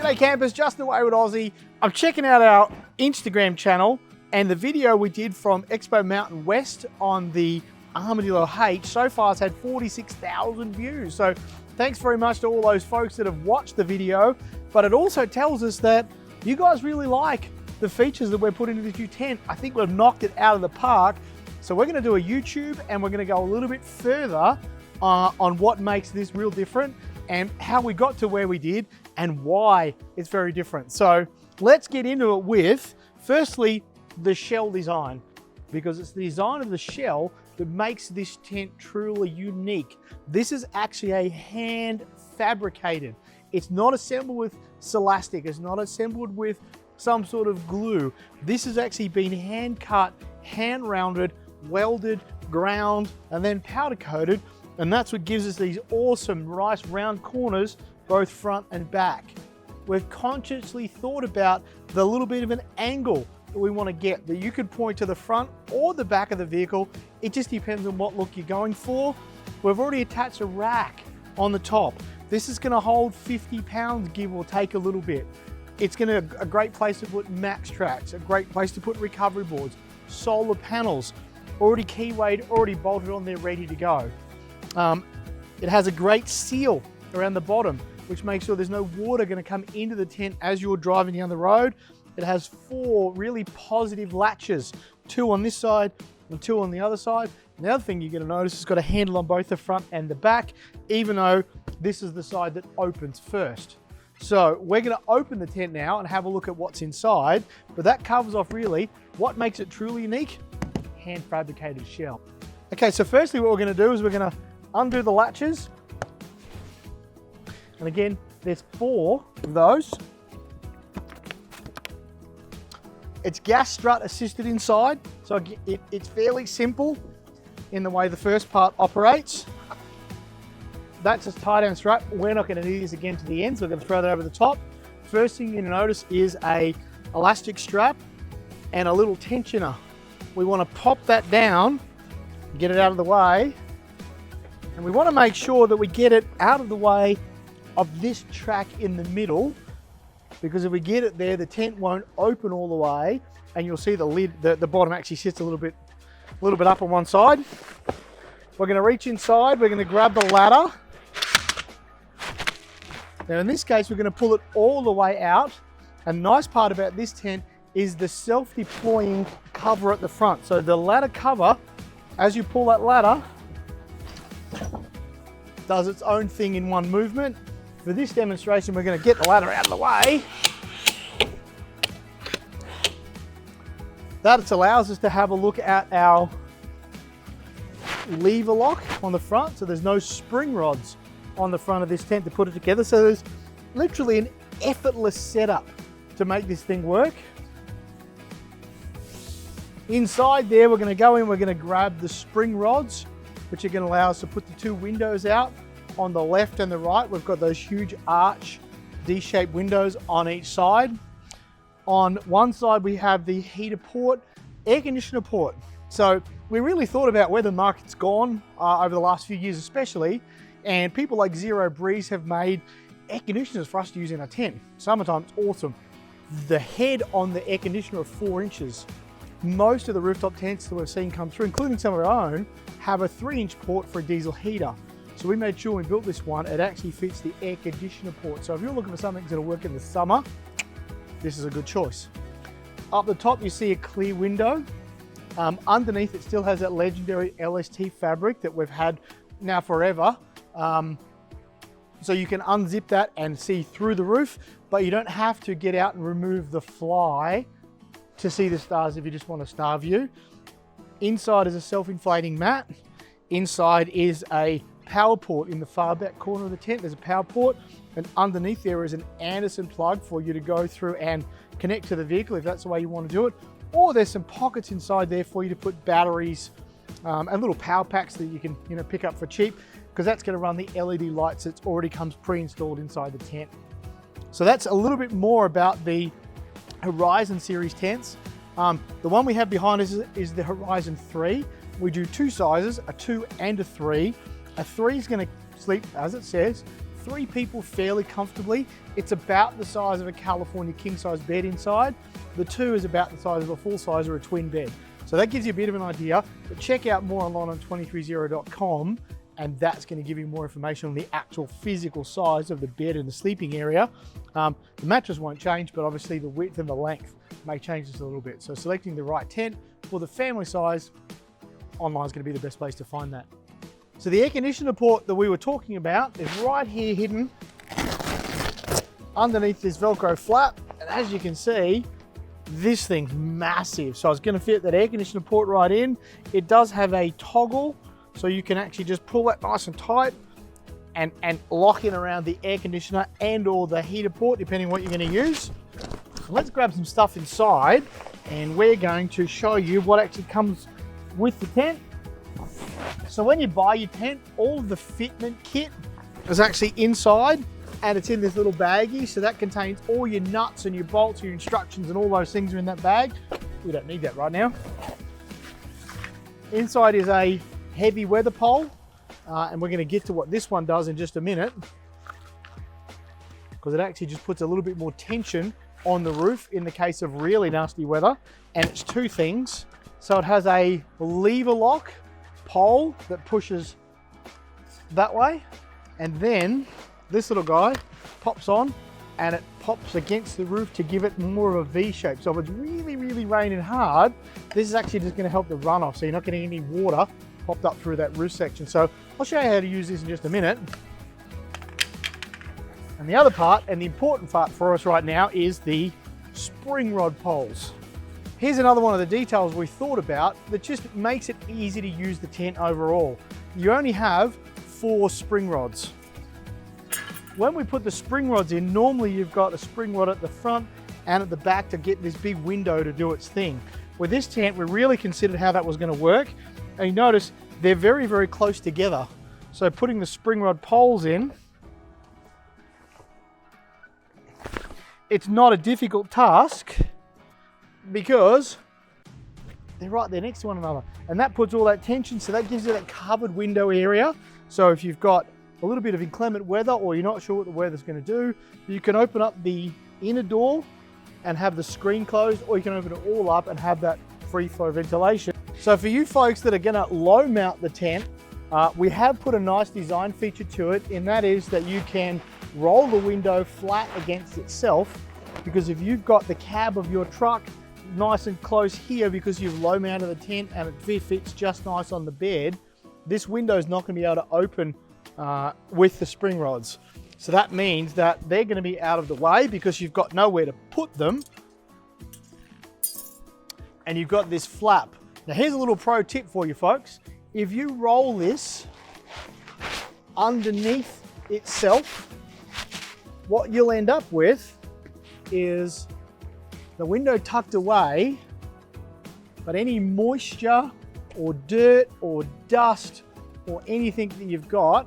G'day campers, Justin Away with Aussie. I'm checking out our Instagram channel and the video we did from Expo Mountain West on the Armadillo H so far has had 46,000 views. So thanks very much to all those folks that have watched the video, but it also tells us that you guys really like the features that we're putting into this new tent. I think we've knocked it out of the park. So we're gonna do a YouTube and we're gonna go a little bit further on what makes this real different and how we got to where we did and why it's very different. So let's get into it with, firstly, the shell design, because it's the design of the shell that makes this tent truly unique. This is actually a hand fabricated. It's not assembled with Celastic, it's not assembled with some sort of glue. This has actually been hand cut, hand rounded, welded, ground, and then powder coated. And that's what gives us these awesome, nice round corners, both front and back. We've consciously thought about the little bit of an angle that we want to get, that you could point to the front or the back of the vehicle. It just depends on what look you're going for. We've already attached a rack on the top. This is going to hold 50 pounds, give or take a little bit. It's going to a great place to put max tracks, a great place to put recovery boards, solar panels, already keywayed, already bolted on there, ready to go. It has a great seal around the bottom, which makes sure there's no water going to come into the tent as you're driving down the road. It has 4 really positive latches, 2 on this side and 2 on the other side. And the other thing you're going to notice, it's got a handle on both the front and the back, even though this is the side that opens first. So we're going to open the tent now and have a look at what's inside, but that covers off really what makes it truly unique: hand fabricated shell. Okay, so firstly what we're going to do is we're going to undo the latches. And again, there's 4 of those. It's gas strut assisted inside, so it's fairly simple in the way the first part operates. That's a tie down strap. We're not going to need this again to the end, so we're going to throw that over the top. First thing you're going to notice is a elastic strap and a little tensioner. We want to pop that down, get it out of the way, and we want to make sure that we get it out of the way of this track in the middle, because if we get it there, the tent won't open all the way, and you'll see the lid, the bottom actually sits a little bit up on one side. We're going to reach inside, we're going to grab the ladder. Now in this case, we're going to pull it all the way out. And the nice part about this tent is the self-deploying cover at the front. So the ladder cover, as you pull that ladder, does its own thing in one movement. For this demonstration, we're going to get the ladder out of the way. That allows us to have a look at our lever lock on the front. So there's no spring rods on the front of this tent to put it together. So there's literally an effortless setup to make this thing work. Inside there, we're going to go in, we're going to grab the spring rods, which are going to allow us to put the 2 windows out on the left and the right. We've got those huge arch D-shaped windows on each side. On one side, we have the heater port, air conditioner port. So we really thought about where the market's gone over the last few years especially, and people like Zero Breeze have made air conditioners for us to use in our tent. Summertime, it's awesome. The head on the air conditioner are 4 inches. Most of the rooftop tents that we've seen come through, including some of our own, have a 3-inch port for a diesel heater. So we made sure when we built this one, it actually fits the air conditioner port. So if you're looking for something that's going to work in the summer, this is a good choice. Up the top, you see a clear window. Underneath, it still has that legendary LST fabric that we've had now forever. So you can unzip that and see through the roof, but you don't have to get out and remove the fly to see the stars if you just want a star view. Inside is a self-inflating mat. Inside is a power port in the far back corner of the tent. There's a power port, and underneath there is an Anderson plug for you to go through and connect to the vehicle if that's the way you want to do it. Or there's some pockets inside there for you to put batteries and little power packs that you can pick up for cheap, because that's going to run the LED lights that already comes pre-installed inside the tent. So that's a little bit more about the Horizon series tents. The one we have behind us is the Horizon 3. We do 2 sizes, a 2 and a 3. A 3 is going to sleep, as it says, 3 people fairly comfortably. It's about the size of a California king-size bed inside. The 2 is about the size of a full-size or a twin bed. So that gives you a bit of an idea, but check out more online on 230.com, and that's going to give you more information on the actual physical size of the bed and the sleeping area. The mattress won't change, but obviously the width and the length may change just a little bit. So selecting the right tent for the family size, online is going to be the best place to find that. So the air conditioner port that we were talking about is right here hidden underneath this Velcro flap. And as you can see, this thing's massive. So it's going to fit that air conditioner port right in. It does have a toggle, so you can actually just pull that nice and tight and lock in around the air conditioner and or the heater port, depending on what you're going to use. So let's grab some stuff inside, and we're going to show you what actually comes with the tent. So when you buy your tent, all of the fitment kit is actually inside, and it's in this little baggie. So that contains all your nuts and your bolts, your instructions, and all those things are in that bag. We don't need that right now. Inside is a heavy weather pole, and we're going to get to what this one does in just a minute, because it actually just puts a little bit more tension on the roof in the case of really nasty weather. And it's 2 things. So it has a lever lock pole that pushes that way, and then this little guy pops on and it pops against the roof to give it more of a V shape. So if it's really, really raining hard, this is actually just going to help the runoff, so you're not getting any water popped up through that roof section. So I'll show you how to use this in just a minute. And the other part, and the important part for us right now, is the spring rod poles. Here's another one of the details we thought about that just makes it easy to use the tent overall. You only have 4 spring rods. When we put the spring rods in, normally you've got a spring rod at the front and at the back to get this big window to do its thing. With this tent, we really considered how that was going to work. And you notice they're very, very close together. So putting the spring rod poles in, it's not a difficult task because they're right there next to one another. And that puts all that tension, so that gives you that covered window area. So if you've got a little bit of inclement weather, or you're not sure what the weather's going to do, you can open up the inner door and have the screen closed, or you can open it all up and have that free flow ventilation. So for you folks that are going to low mount the tent, we have put a nice design feature to it, and that is that you can roll the window flat against itself, because if you've got the cab of your truck nice and close here because you've low mounted the tent and it fits just nice on the bed, this window is not going to be able to open with the spring rods. So that means that they're going to be out of the way because you've got nowhere to put them, and you've got this flap. Now here's a little pro tip for you folks. If you roll this underneath itself, what you'll end up with is the window tucked away, but any moisture or dirt or dust or anything that you've got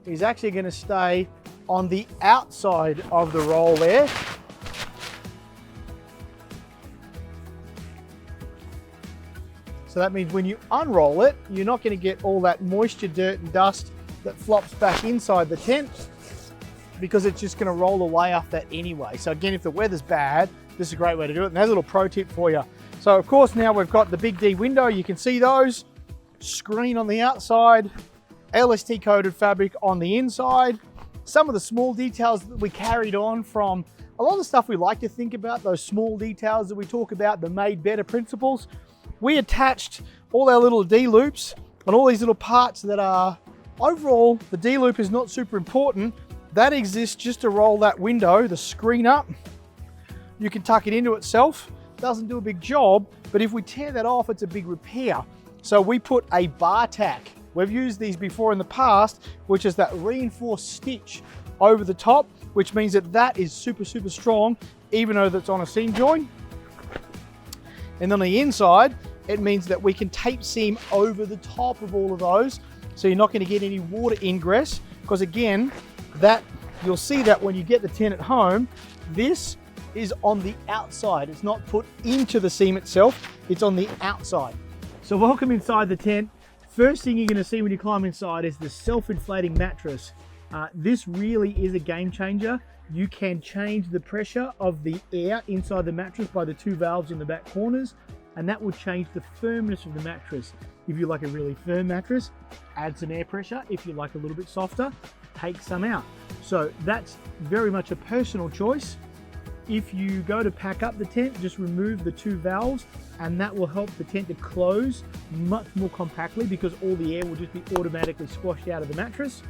is actually going to stay on the outside of the roll there. So that means when you unroll it, you're not going to get all that moisture, dirt and dust that flops back inside the tent, because it's just going to roll away off that anyway. So again, if the weather's bad, this is a great way to do it. And there's a little pro tip for you. So of course, now we've got the big D window. You can see those. Screen on the outside, LST coated fabric on the inside. Some of the small details that we carried on from a lot of the stuff we like to think about, those small details that we talk about, the made better principles. We attached all our little D loops and all these little parts that are, overall, the D loop is not super important. That exists just to roll that window, the screen up. You can tuck it into itself. Doesn't do a big job, but if we tear that off, it's a big repair. So we put a bar tack. We've used these before in the past, which is that reinforced stitch over the top, which means that that is super, super strong, even though that's on a seam joint. And on the inside, it means that we can tape seam over the top of all of those, so you're not going to get any water ingress, because again, that you'll see that when you get the tent at home, this is on the outside. It's not put into the seam itself, it's on the outside. So welcome inside the tent. First thing you're going to see when you climb inside is the self-inflating mattress. This really is a game changer. You can change the pressure of the air inside the mattress by the 2 valves in the back corners, and that will change the firmness of the mattress. If you like a really firm mattress, add some air pressure. If you like a little bit softer, take some out. So that's very much a personal choice. If you go to pack up the tent, just remove the 2 valves, and that will help the tent to close much more compactly because all the air will just be automatically squashed out of the mattress.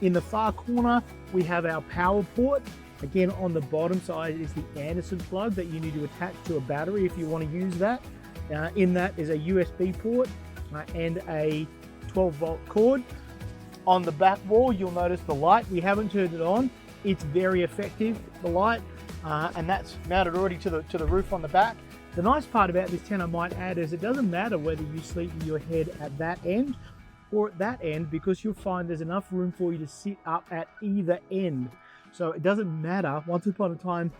In the far corner, we have our power port. Again, on the bottom side is the Anderson plug that you need to attach to a battery if you want to use that. In that is a USB port and a 12-volt cord. On the back wall, you'll notice the light. We haven't turned it on. It's very effective, the light, and that's mounted already to the roof on the back. The nice part about this tent, I might add, is it doesn't matter whether you sleep with your head at that end or at that end, because you'll find there's enough room for you to sit up at either end. So it doesn't matter. Once upon a time,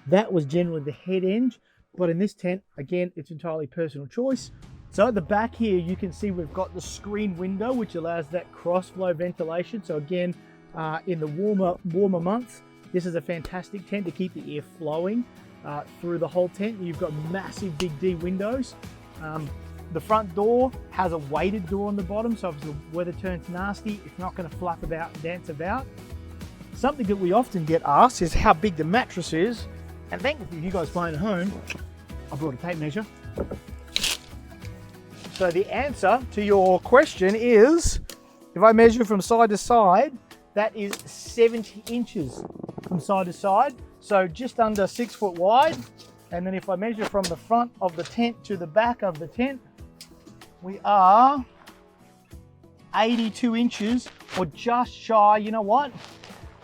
that was generally the head end, but in this tent, again, it's entirely personal choice. So at the back here, you can see we've got the screen window, which allows that cross-flow ventilation. So again, in the warmer months, this is a fantastic tent to keep the air flowing through the whole tent. You've got massive big D windows. The front door has a weighted door on the bottom, so if the weather turns nasty, it's not going to flap about and dance about. Something that we often get asked is how big the mattress is, and thankfully you guys playing at home, I brought a tape measure. So the answer to your question is, if I measure from side to side, that is 70 inches from side to side, so just under 6 foot wide. And then if I measure from the front of the tent to the back of the tent, we are 82 inches, or just shy. You know what?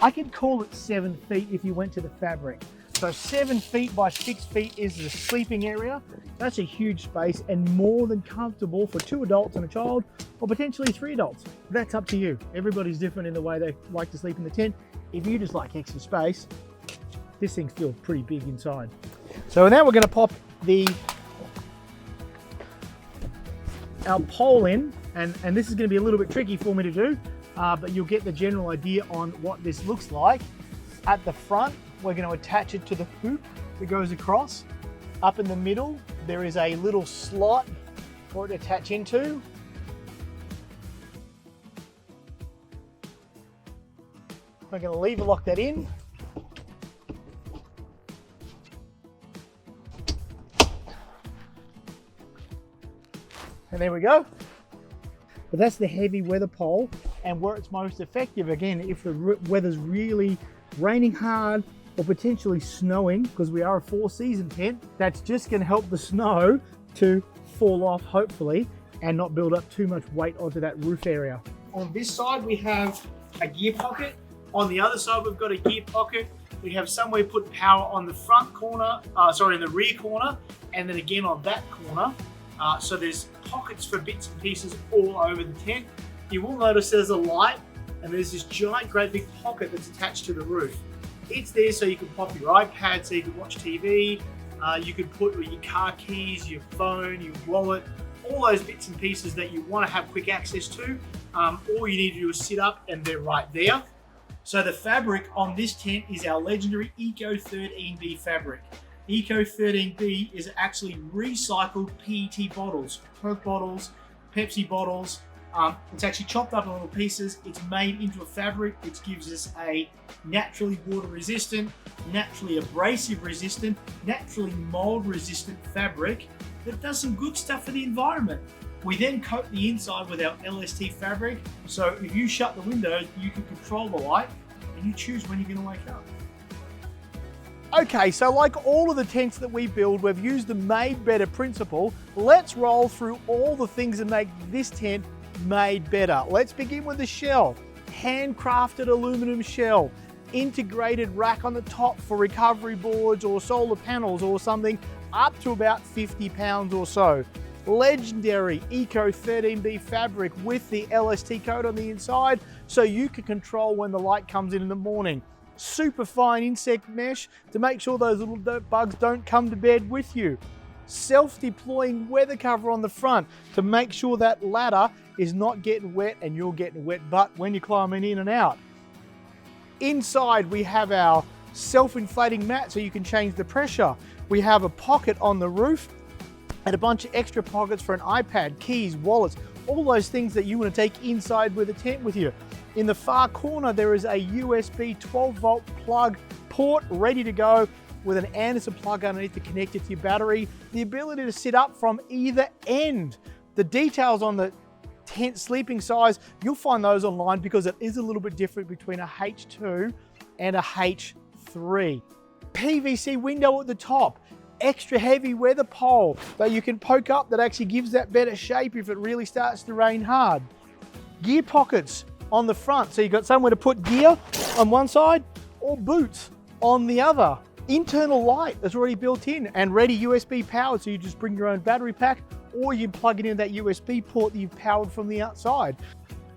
I could call it 7 feet if you went to the fabric. So 7 feet by 6 feet is the sleeping area. That's a huge space and more than comfortable for 2 adults and a child, or potentially 3 adults. That's up to you. Everybody's different in the way they like to sleep in the tent. If you just like extra space, this thing feels pretty big inside. So now we're going to pop our pole in, and this is going to be a little bit tricky for me to do, but you'll get the general idea on what this looks like. At the front, we're going to attach it to the hoop that goes across. Up in the middle, there is a little slot for it to attach into. We're going to lever lock that in. And there we go. But that's the heavy weather pole, and where it's most effective, again, if the weather's really raining hard or potentially snowing, because we are a 4-season tent, that's just going to help the snow to fall off, hopefully, and not build up too much weight onto that roof area. On this side, we have a gear pocket. On the other side, we've got a gear pocket. We have somewhere to put power on the front corner, in the rear corner, and then again on that corner. So there's pockets for bits and pieces all over the tent. You will notice there's a light, and there's this giant, great big pocket that's attached to the roof. It's there so you can pop your iPad, so you can watch TV. You can put your car keys, your phone, your wallet, all those bits and pieces that you want to have quick access to. All you need to do is sit up, and they're right there. So the fabric on this tent is our legendary ECO13B fabric. ECO13B is actually recycled PET bottles, Coke bottles, Pepsi bottles. It's actually chopped up in little pieces. It's made into a fabric which gives us a naturally water resistant, naturally abrasive resistant, naturally mold resistant fabric that does some good stuff for the environment. We then coat the inside with our LST fabric, so if you shut the windows, you can control the light and you choose when you're going to wake up. Okay, so like all of the tents that we build, we've used the made better principle. Let's roll through all the things that make this tent made better. Let's begin with the shell. Handcrafted aluminum shell, integrated rack on the top for recovery boards or solar panels or something up to about 50 pounds or so. Legendary ECO13B fabric with the LST coat on the inside so you can control when the light comes in the morning. Super fine insect mesh to make sure those little bugs don't come to bed with you. self-deploying weather cover on the front to make sure that ladder is not getting wet and you're getting wet butt when you're climbing in and out. Inside we have our self-inflating mat so you can change the pressure. We have a pocket on the roof and a bunch of extra pockets for an iPad, keys, wallets, all those things that you want to take inside with a tent with you. In the far corner, there is a USB 12-volt plug port ready to go with an Anderson plug underneath to connect it to your battery. The ability to sit up from either end. The details on the tent sleeping size, you'll find those online because it is a little bit different between a H2 and a H3. PVC window at the top. Extra heavy weather pole that you can poke up that actually gives that better shape if it really starts to rain hard. Gear pockets on the front, so you've got somewhere to put gear on one side or boots on the other. Internal light that's already built in and ready USB powered, so you just bring your own battery pack or you plug it in that USB port that you've powered from the outside.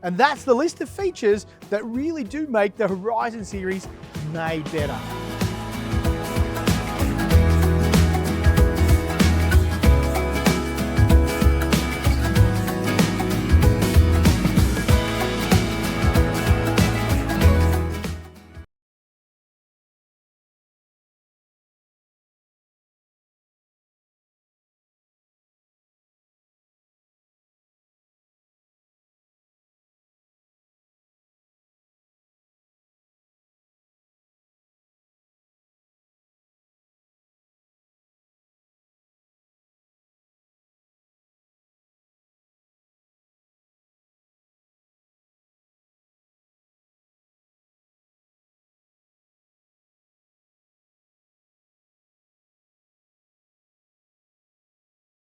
And that's the list of features that really do make the Horizon series made better.